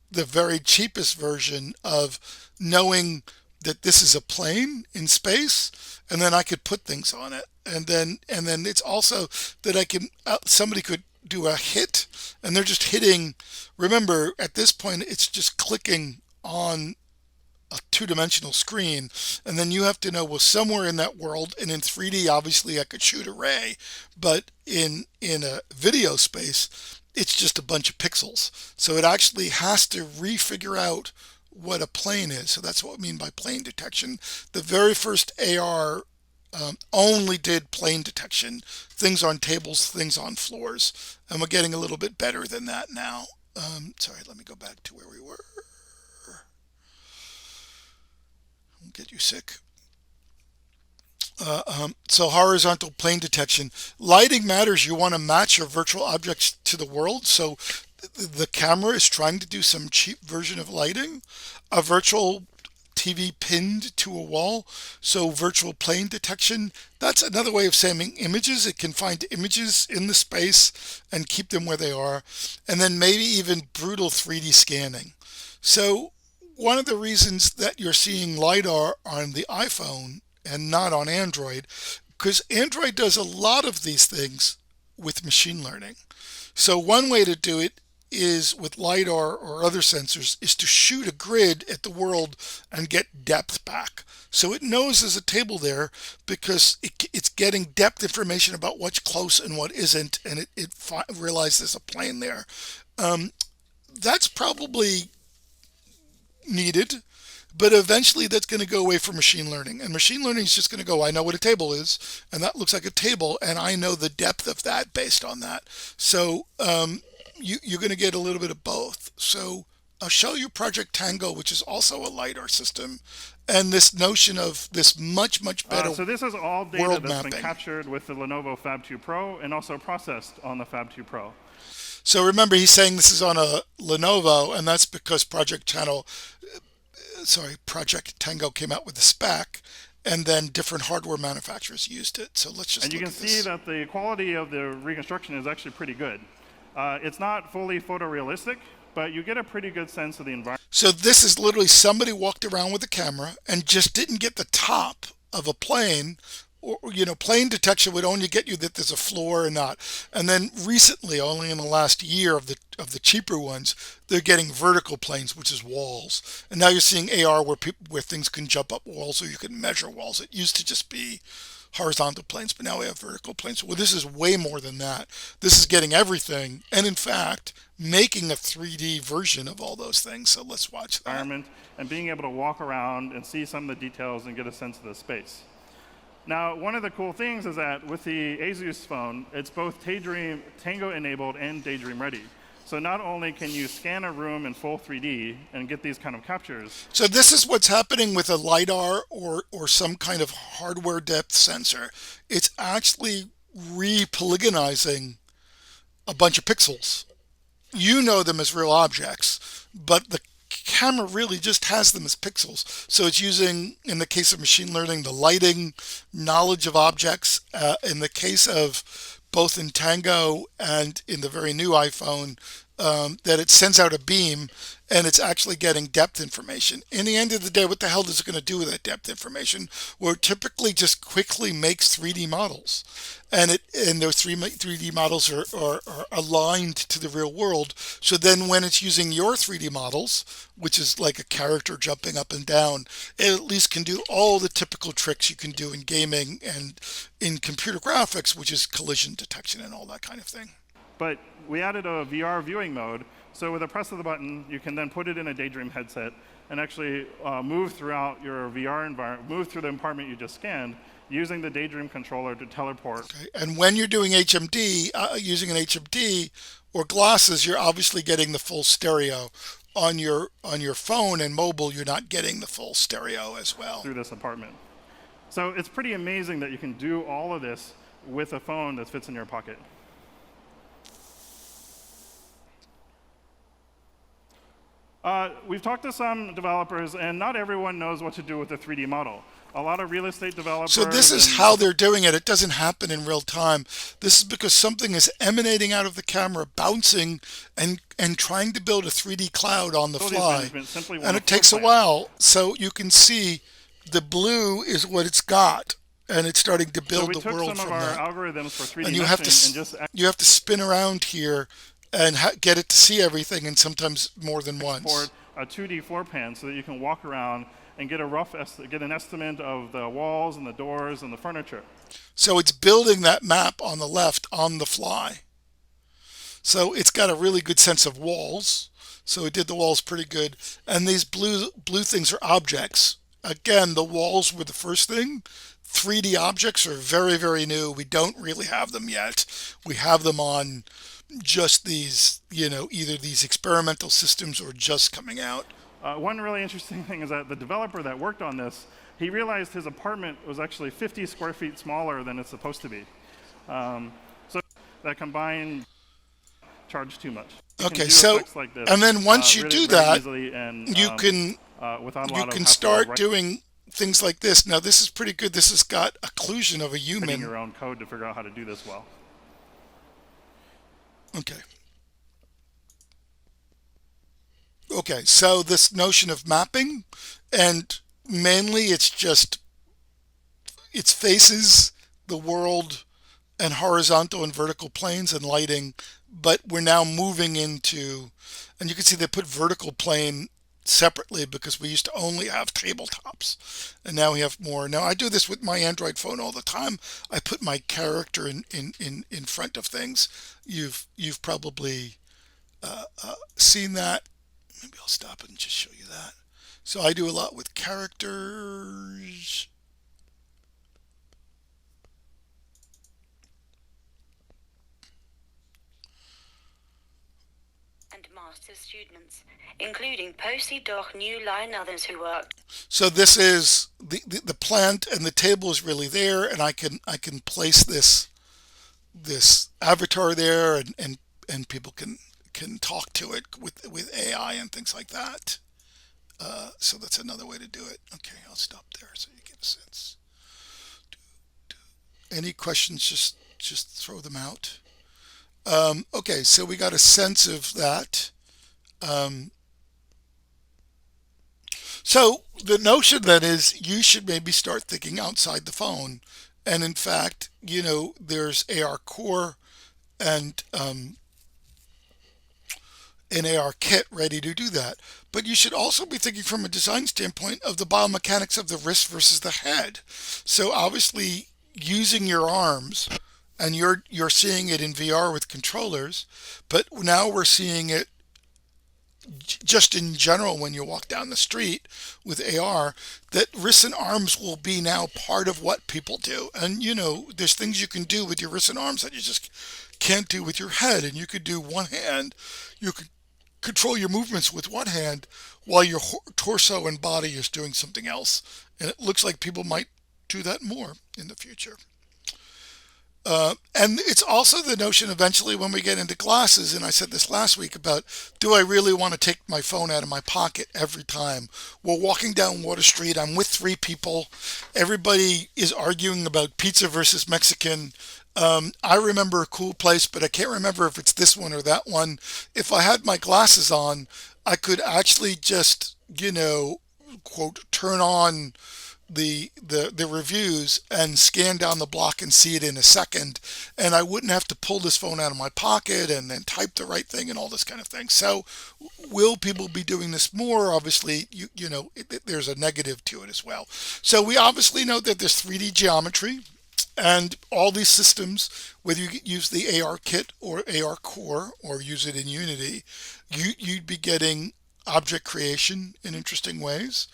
the very cheapest version of knowing that this is a plane in space, and then I could put things on it, and then it's also that I can somebody could do a hit, and they're just hitting. Remember, at this point, it's just clicking on a two-dimensional screen, and then you have to know, well, somewhere in that world, and in 3D obviously I could shoot a ray, but in a video space it's just a bunch of pixels, so it actually has to refigure out what a plane is. So that's what we mean by plane detection. The very first AR only did plane detection, things on tables, things on floors, and we're getting a little bit better than that now. Sorry, let me go back to where we were. Get you sick. So horizontal plane detection. Lighting matters. You want to match your virtual objects to the world. So the camera is trying to do some cheap version of lighting. A virtual TV pinned to a wall. So virtual plane detection. That's another way of saying images. It can find images in the space and keep them where they are. And then maybe even brutal 3D scanning. So one of the reasons that you're seeing LiDAR on the iPhone and not on Android, because Android does a lot of these things with machine learning. So one way to do it is with LiDAR or other sensors is to shoot a grid at the world and get depth back. So it knows there's a table there because it's getting depth information about what's close and what isn't, and it realizes there's a plane there. That's probably needed, but eventually that's going to go away from machine learning, and machine learning is just going to go, I know what a table is, and that looks like a table, and I know the depth of that based on that. So you're going to get a little bit of both. So I'll show you Project Tango, which is also a LiDAR system, and this notion of this much better so this is all data world that's mapping. been captured with the Lenovo Fab 2 Pro and also processed on the Fab 2 Pro. So remember, he's saying this is on a Lenovo, and that's because Project Tango came out with a spec, and then different hardware manufacturers used it. So let's just and you look can at see this. that the quality of the reconstruction is actually pretty good. It's not fully photorealistic, but you get a pretty good sense of the environment. So this is literally somebody walked around with a camera and just didn't get the top of a plane. Or, plane detection would only get you that there's a floor or not. And then recently, only in the last year of the cheaper ones, they're getting vertical planes, which is walls. And now you're seeing AR where things can jump up walls, or you can measure walls. It used to just be horizontal planes, but now we have vertical planes. Well, this is way more than that. This is getting everything, and in fact, making a 3D version of all those things. So let's watch that. Environment and being able to walk around and see some of the details and get a sense of the space. Now, one of the cool things is that with the Asus phone, it's both Tango enabled and Daydream ready. So not only can you scan a room in full 3D and get these kind of captures. So this is what's happening with a LiDAR or some kind of hardware depth sensor. It's actually re-polygonizing a bunch of pixels. You know them as real objects, but the camera really just has them as pixels. So it's using, in the case of machine learning, the lighting, knowledge of objects. In the case of both in Tango and in the very new iPhone, that it sends out a beam and it's actually getting depth information. In the end of the day, what the hell is it going to do with that depth information? Well, it typically just quickly makes 3D models. And those 3D models are aligned to the real world. So then when it's using your 3D models, which is like a character jumping up and down, it at least can do all the typical tricks you can do in gaming and in computer graphics, which is collision detection and all that kind of thing. But we added a VR viewing mode, so with a press of the button, you can then put it in a Daydream headset and actually move throughout your VR environment, move through the apartment you just scanned, using the Daydream controller to teleport. Okay. And when you're doing HMD, using an HMD or glasses, you're obviously getting the full stereo. On your phone and mobile, you're not getting the full stereo as well. Through this apartment. So it's pretty amazing that you can do all of this with a phone that fits in your pocket. We've talked to some developers, and not everyone knows what to do with a 3D model. A lot of real estate developers. So this is how they're doing it. It doesn't happen in real time. This is because something is emanating out of the camera, bouncing and trying to build a 3D cloud on the Facilities fly. management simply want And a it takes a floor plan. while. So you can see the blue is what it's got, and it's starting to So build we the took world some of from our that. algorithms for 3D And you have to meshing and just you have to spin around here and get it to see everything, and sometimes more than once. export a 2D floor plan so that you can walk around and get get an estimate of the walls and the doors and the furniture. So it's building that map on the left on the fly. So it's got a really good sense of walls. So it did the walls pretty good. And these blue things are objects. Again, the walls were the first thing. 3D objects are very, very new. We don't really have them yet. We have them on just these, either these experimental systems or just coming out. One really interesting thing is that the developer that worked on this, he realized his apartment was actually 50 square feet smaller than it's supposed to be. So that combined charged too much. You can Okay, do so, effects like this, and then once you really do very that, easily and, you can without a you lot of can hassle start writing doing things like this. Now this is pretty good. This has got occlusion of a human. your own code to figure out how to do this well. Okay. Okay, so this notion of mapping, and mainly it's faces, the world, and horizontal and vertical planes and lighting, but we're now moving into, and you can see they put vertical plane separately because we used to only have tabletops, and now we have more. Now I do this with my Android phone all the time. I put my character in front of things. You've probably seen that. Maybe I'll stop it and just show you that. So I do a lot with characters. And master students, including postdoc new line others who work. So this is the plant, and the table is really there, and I can place this avatar there, and people can talk to it with AI and things like that. So that's another way to do it. Okay, I'll stop there so you get a sense. Any questions? Just throw them out. Okay, so we got a sense of that. So the notion then is you should maybe start thinking outside the phone. And in fact, there's AR Core and an AR kit ready to do that. But you should also be thinking from a design standpoint of the biomechanics of the wrist versus the head. So obviously using your arms, and you're seeing it in VR with controllers, but now we're seeing it just in general when you walk down the street with AR, that wrists and arms will be now part of what people do. And there's things you can do with your wrists and arms that you just can't do with your head. And you could do one hand, you could control your movements with one hand while your torso and body is doing something else. And it looks like people might do that more in the future. And it's also the notion eventually when we get into glasses, and I said this last week about, do I really want to take my phone out of my pocket every time? We're walking down Water Street, I'm with 3 people, everybody is arguing about pizza versus Mexican. I remember a cool place, but I can't remember if it's this one or that one. If I had my glasses on, I could actually just, quote, turn on the reviews and scan down the block and see it in a second, and I wouldn't have to pull this phone out of my pocket and then type the right thing and all this kind of thing. So will people be doing this more? Obviously, there's a negative to it as well. So we obviously know that there's 3D geometry, and all these systems, whether you use the AR kit or AR Core or use it in Unity, you'd be getting object creation in interesting ways.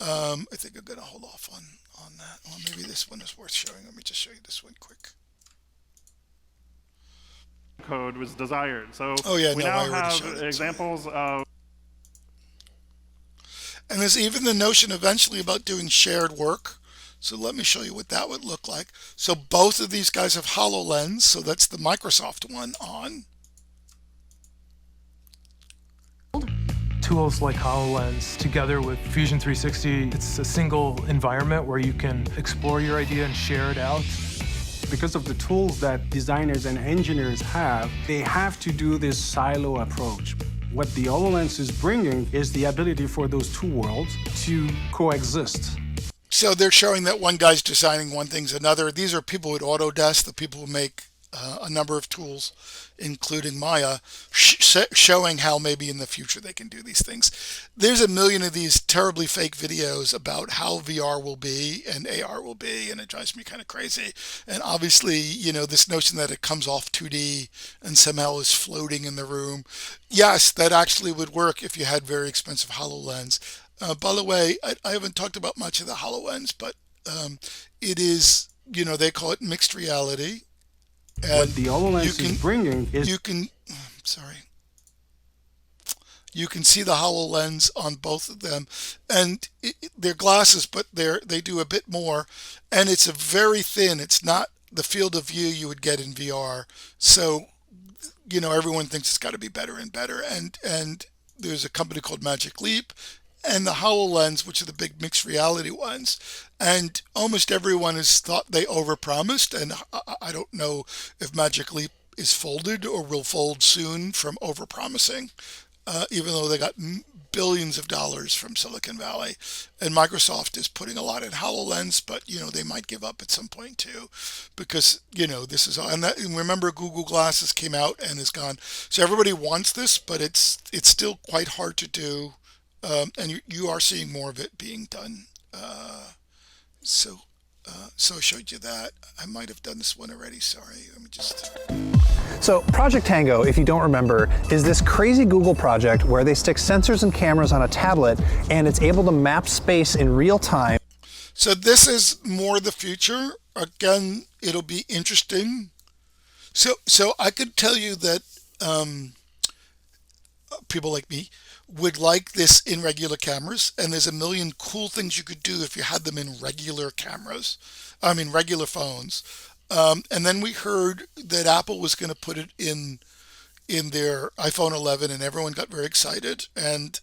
I think I'm going to hold off on that. Well, maybe this one is worth showing. Let me just show you this one quick. Code was desired. So Oh yeah, we no, I now already have showed it. examples of. And there's even the notion eventually about doing shared work. So let me show you what that would look like. So both of these guys have HoloLens. So that's the Microsoft one on. tools like HoloLens together with Fusion 360, it's a single environment where you can explore your idea and share it out. Because of the tools that designers and engineers have, they have to do this silo approach. What the HoloLens is bringing is the ability for those two worlds to coexist. So they're showing that one guy's designing one thing's another. These are people at Autodesk, the people who make a number of tools, including Maya, showing how maybe in the future they can do these things. There's a million of these terribly fake videos about how VR will be and AR will be, and it drives me kind of crazy. And obviously, you know, this notion that it comes off 2D and somehow is floating in the room. Yes, that actually would work if you had very expensive HoloLens. By the way, I haven't talked about much of the HoloLens, but it is, you know, they call it mixed reality. And what the HoloLens is bringing is... You can see the HoloLens on both of them, and they're glasses, but they do a bit more, and it's a very thin. It's not the field of view you would get in VR. So, you know, everyone thinks it's got to be better and better, and there's a company called Magic Leap, and the HoloLens, which are the big mixed reality ones. And almost everyone has thought they overpromised, and I don't know if Magic Leap is folded or will fold soon from overpromising, even though they got billions of dollars from Silicon Valley. And Microsoft is putting a lot in HoloLens, but, you know, they might give up at some point too, because, you know, this is, and remember Google Glasses came out and is gone. So everybody wants this, but it's still quite hard to do. And you are seeing more of it being done. So I showed you that. I might have done this one already. Sorry. Let me just. So Project Tango, if you don't remember, is this crazy Google project where they stick sensors and cameras on a tablet and it's able to map space in real time. So this is more the future. Again, it'll be interesting. So I could tell you that people like me would like this in regular cameras, and there's a million cool things you could do if you had them in regular cameras, regular phones. And then we heard that Apple was going to put it in their iPhone 11, and everyone got very excited. And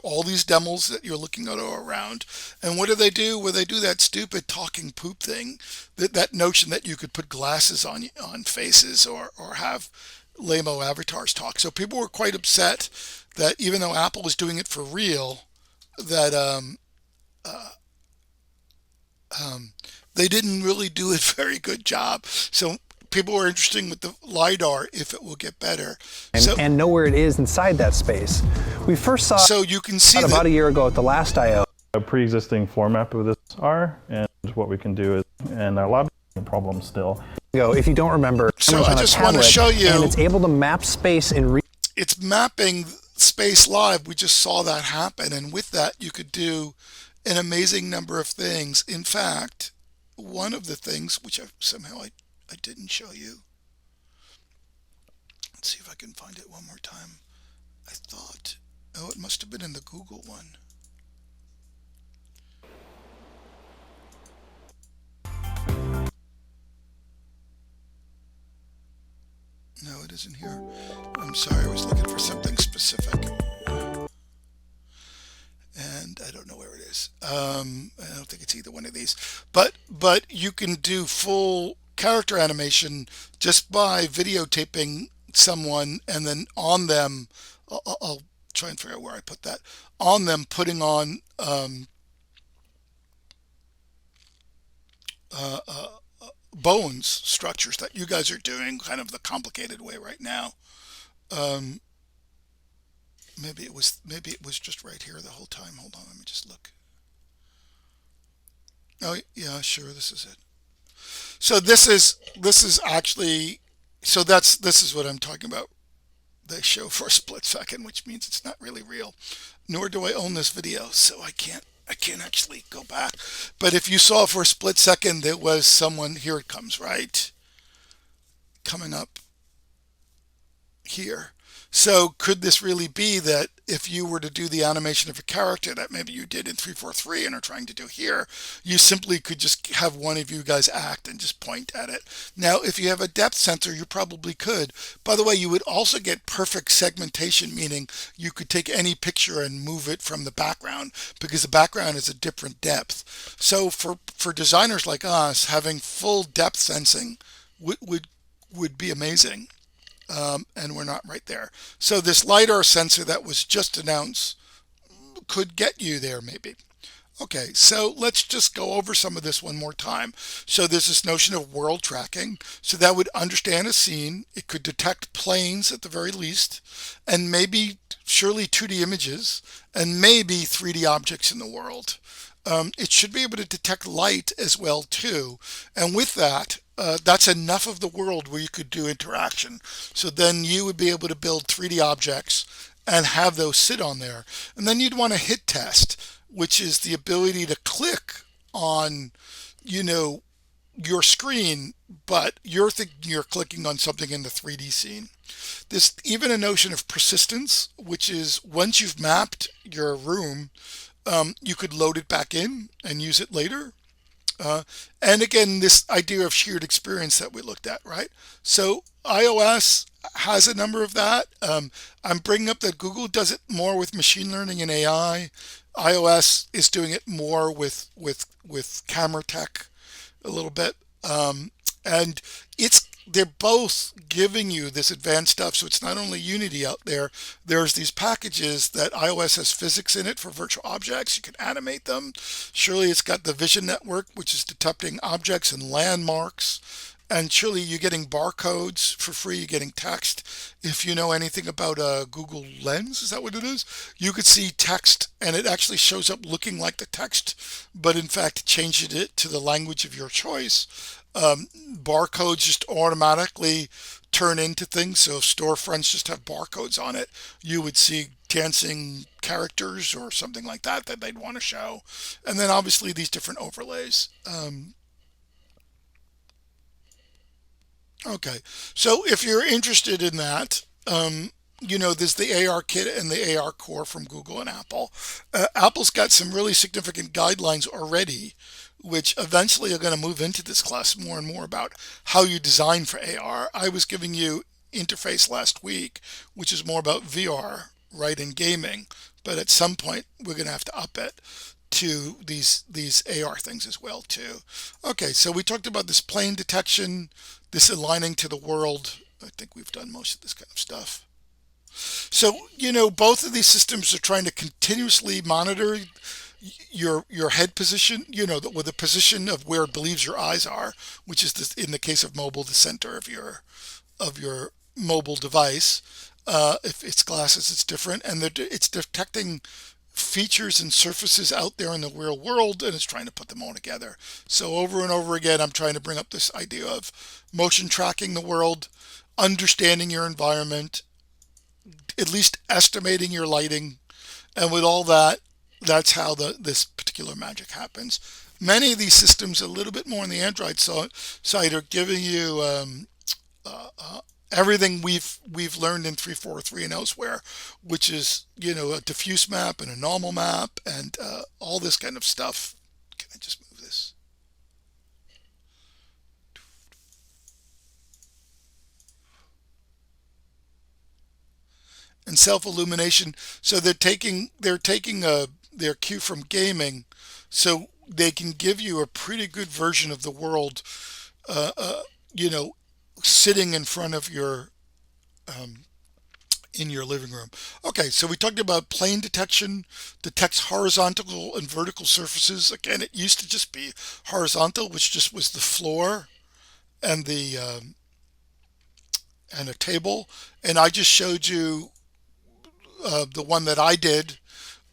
all these demos that you're looking at are around. And what do they do? Well, they do that stupid talking poop thing, that notion that you could put glasses on faces or have lame-o avatars talk. So people were quite upset that even though Apple was doing it for real, that they didn't really do a very good job. So people are interested with the LiDAR if it will get better. And know where it is inside that space. We first saw so you can see about a year ago at the last I/O. A pre-existing floor map of this are, and what we can do is, and a lot of problems still. If you don't remember, so I just want to show you, and it's able to map space in it's mapping space live. We just saw that happen, and with that you could do an amazing number of things. In fact, one of the things which somehow I didn't show you. Let's see if I can find it one more time. I thought, oh, it must have been in the Google one. No, it isn't here. I'm sorry, I was looking for something specific. And I don't know where it is. I don't think it's either one of these. But you can do full character animation just by videotaping someone, and then on them, I'll try and figure out where I put that, on them putting on bones structures that you guys are doing kind of the complicated way right now. Maybe it was just right here the whole time. Hold on, let me just look. Oh yeah, sure, this is it. So this is actually, so this is what I'm talking about. They show for a split second, which means it's not really real. Nor do I own this video, so I can't actually go back. But if you saw for a split second, there was someone, here it comes, right? Coming up. here. So could this really be that if you were to do the animation of a character that maybe you did in 343 and are trying to do here, you simply could just have one of you guys act and just point at it. Now, if you have a depth sensor, you probably could. By the way, you would also get perfect segmentation, meaning you could take any picture and move it from the background because the background is a different depth. So for designers like us, having full depth sensing would be amazing. And we're not right there. So this LiDAR sensor that was just announced could get you there maybe. Okay, so let's just go over some of this one more time. So there's this notion of world tracking. So that would understand a scene. It could detect planes at the very least, and maybe surely 2D images, and maybe 3D objects in the world. It should be able to detect light as well too. And with that, that's enough of the world where you could do interaction. So then you would be able to build 3D objects and have those sit on there. And then you'd want to hit test, which is the ability to click on, your screen, but you're thinking you're clicking on something in the 3D scene. There's even a notion of persistence, which is once you've mapped your room, you could load it back in and use it later. And again, this idea of shared experience that we looked at, right? So iOS has a number of that. I'm bringing up that Google does it more with machine learning and AI. iOS is doing it more with camera tech a little bit. And they're both giving you this advanced stuff. So it's not only Unity out there. There's these packages that iOS has physics in it for virtual objects. You can animate them. Surely it's got the vision network, which is detecting objects and landmarks. And surely you're getting barcodes for free. You're getting text. If you know anything about Google Lens, is that what it is? You could see text and it actually shows up looking like the text, but in fact changed it to the language of your choice. Barcodes just automatically turn into things. So if storefronts just have barcodes on it, you would see dancing characters or something like that they'd want to show. And then obviously these different overlays. Okay, so if you're interested in that, there's the AR Kit and the AR Core from Google and Apple. Apple's got some really significant guidelines already, which eventually are going to move into this class more and more about how you design for AR. I was giving you interface last week, which is more about VR, right, and gaming. But at some point, we're going to have to up it to these AR things as well too. Okay, so we talked about this plane detection, this aligning to the world. I think we've done most of this kind of stuff. So, both of these systems are trying to continuously monitor your head position, with the position of where it believes your eyes are, which is in the case of mobile, the center of your mobile device. If it's glasses, it's different, and it's detecting features and surfaces out there in the real world, and it's trying to put them all together. So over and over again, I'm trying to bring up this idea of motion tracking the world, understanding your environment, at least estimating your lighting, and with all that, that's how this particular magic happens. Many of these systems, a little bit more on the Android side, are giving you everything we've learned in 343 and elsewhere, which is a diffuse map and a normal map and all this kind of stuff. Can I just move this? And self-illumination. So they're taking their cue from gaming, so they can give you a pretty good version of the world. Uh, uh, you know, Sitting in front of your in your living room. Okay, so we talked about plane detection, detects horizontal and vertical surfaces. Again, it used to just be horizontal, which just was the floor and and a table. And I just showed you the one that I did,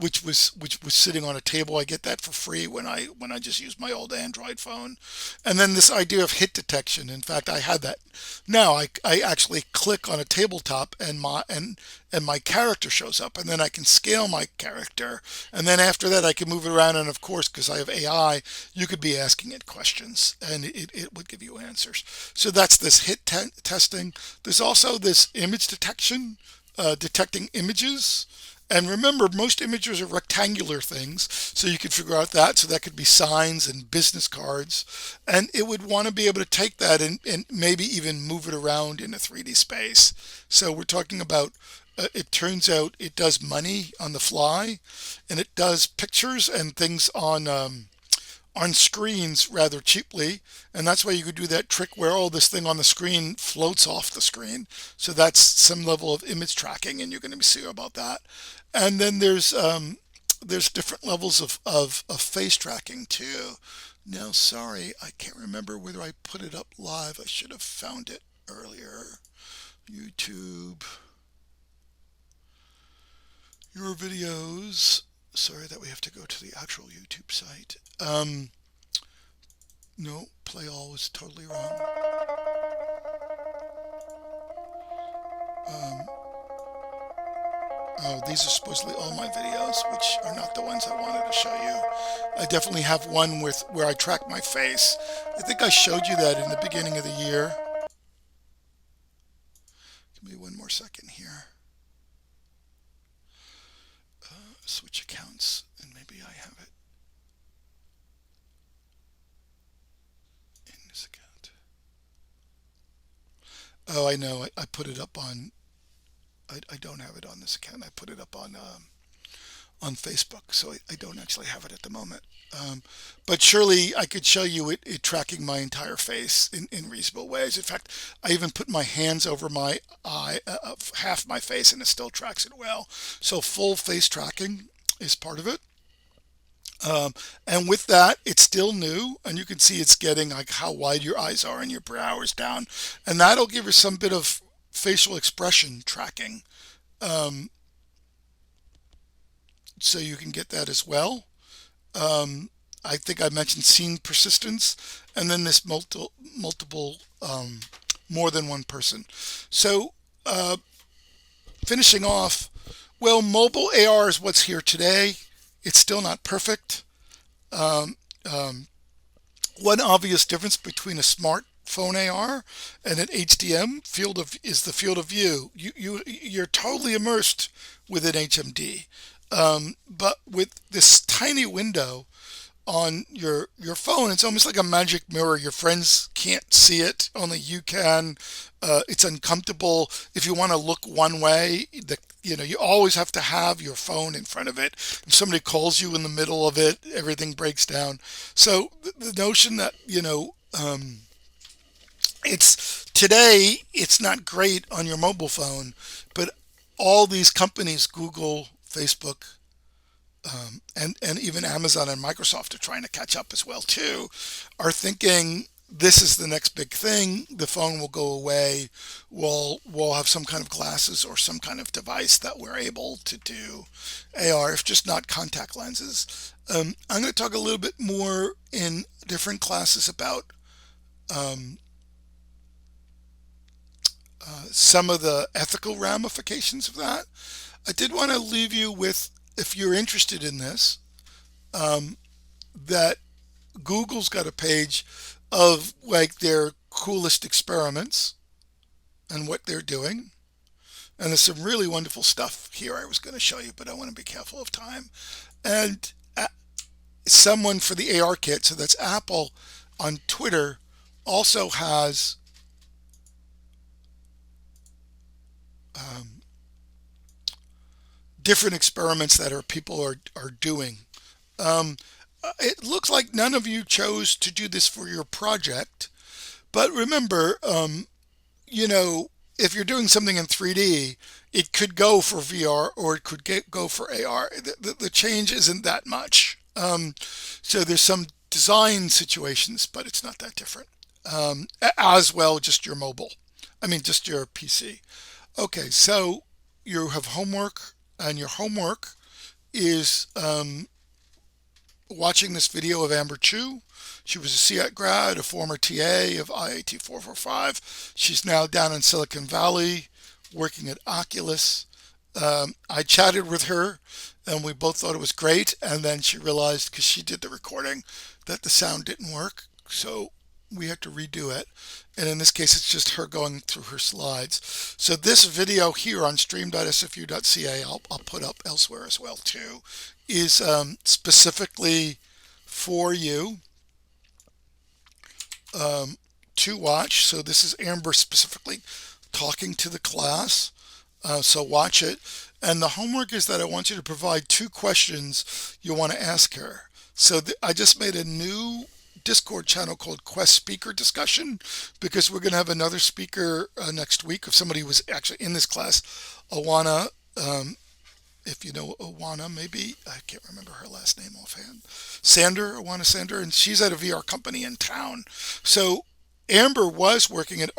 which was sitting on a table. I get that for free when I just use my old Android phone. And then this idea of hit detection. In fact, I had that. Now I actually click on a tabletop and my character shows up, and then I can scale my character, and then after that I can move it around. And of course, because I have AI, you could be asking it questions and it would give you answers. So that's this testing. There's also this image detection, detecting images. And remember, most images are rectangular things, so you could figure out that. So that could be signs and business cards. And it would want to be able to take that and maybe even move it around in a 3D space. So we're talking about, it turns out it does money on the fly, and it does pictures and things on screens rather cheaply. And that's why you could do that trick where all this thing on the screen floats off the screen. So that's some level of image tracking, and you're going to see about that. And then there's different levels of face tracking too. Now, sorry, I can't remember whether I put it up live. I should have found it earlier. YouTube, your videos. Sorry that we have to go to the actual YouTube site. No, play all was totally wrong. Oh, these are supposedly all my videos, which are not the ones I wanted to show you. I definitely have one where I track my face. I think I showed you that in the beginning of the year. Give me one more second here. Switch accounts, and maybe I have it in this account. Oh, I know. I put it up on. I don't have it on this account. I put it up on Facebook, so I don't actually have it at the moment. But surely I could show you it tracking my entire face in reasonable ways. In fact, I even put my hands over my eye, half my face, and it still tracks it well. So full face tracking is part of it. And with that, it's still new, and you can see it's getting like how wide your eyes are and your brow is down, and that'll give you some bit of facial expression tracking. So you can get that as well. I think I mentioned scene persistence, and then this multiple more than one person. So finishing off, well, mobile AR is what's here today. It's still not perfect. One obvious difference between a smartphone AR and an HDM is the field of view. You're totally immersed with an HMD, but with this tiny window on your phone, it's almost like a magic mirror. Your friends can't see it, only you can. It's uncomfortable. If you want to look one way, you always have to have your phone in front of it. If somebody calls you in the middle of it, everything breaks down. So the notion that it's not great on your mobile phone, but all these companies, Google, Facebook, and even Amazon and Microsoft are trying to catch up as well too, are thinking this is the next big thing. The phone will go away. We'll have some kind of glasses or some kind of device that we're able to do AR, if just not contact lenses. I'm going to talk a little bit more in different classes about some of the ethical ramifications of that. I did want to leave you with, if you're interested in this, that Google's got a page of like their coolest experiments and what they're doing. And there's some really wonderful stuff here I was going to show you, but I want to be careful of time. And someone for the AR kit, so that's Apple, on Twitter, also has different experiments that people are doing. It looks like none of you chose to do this for your project, but remember, if you're doing something in 3D, it could go for VR or it could go for AR. The change isn't that much. So there's some design situations, but it's not that different. As well, just your just your PC. Okay, so you have homework, and your homework is watching this video of Amber Chu. She was a CIAT grad, a former TA of iat445. She's now down in Silicon Valley working at Oculus. I chatted with her and we both thought it was great. And then she realized, because she did the recording, that the sound didn't work. So we had to redo it. And in this case, it's just her going through her slides. So this video here on stream.sfu.ca, I'll put up elsewhere as well too, is specifically for you to watch. So this is Amber specifically talking to the class. So watch it. And the homework is that I want you to provide 2 questions you want to ask her. So I just made a new Discord channel called Quest Speaker Discussion, because we're going to have another speaker next week of somebody who was actually in this class, Awana. If you know Awana, maybe, I can't remember her last name offhand. Awana Sander, and she's at a VR company in town. So Amber was working at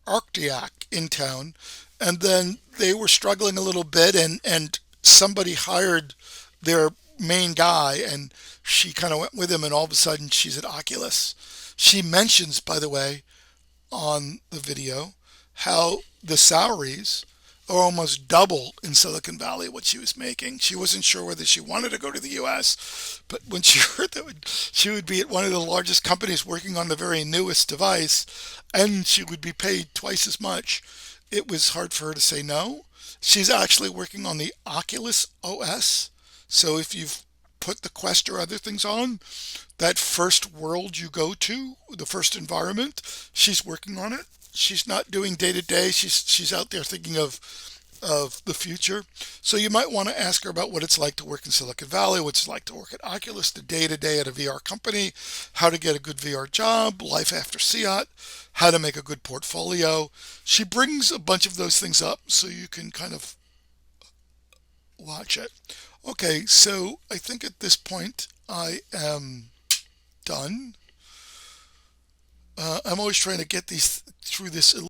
Arctiac in town, and then they were struggling a little bit, and somebody hired their main guy, and she kind of went with him, and all of a sudden she's at Oculus. She mentions, by the way, on the video, how the salaries are almost double in Silicon Valley what she was making. She wasn't sure whether she wanted to go to the US, but when she heard that she would be at one of the largest companies working on the very newest device, and she would be paid twice as much, it was hard for her to say no. She's actually working on the Oculus OS. So if you've put the Quest or other things on, that first world you go to, the first environment, she's working on it. She's not doing day to day. She's out there thinking of the future. So you might want to ask her about what it's like to work in Silicon Valley, what it's like to work at Oculus, the day to day at a VR company, how to get a good VR job, life after CIAT, how to make a good portfolio. She brings a bunch of those things up so you can kind of watch it. Okay, so I think at this point I am done. I'm always trying to get these through this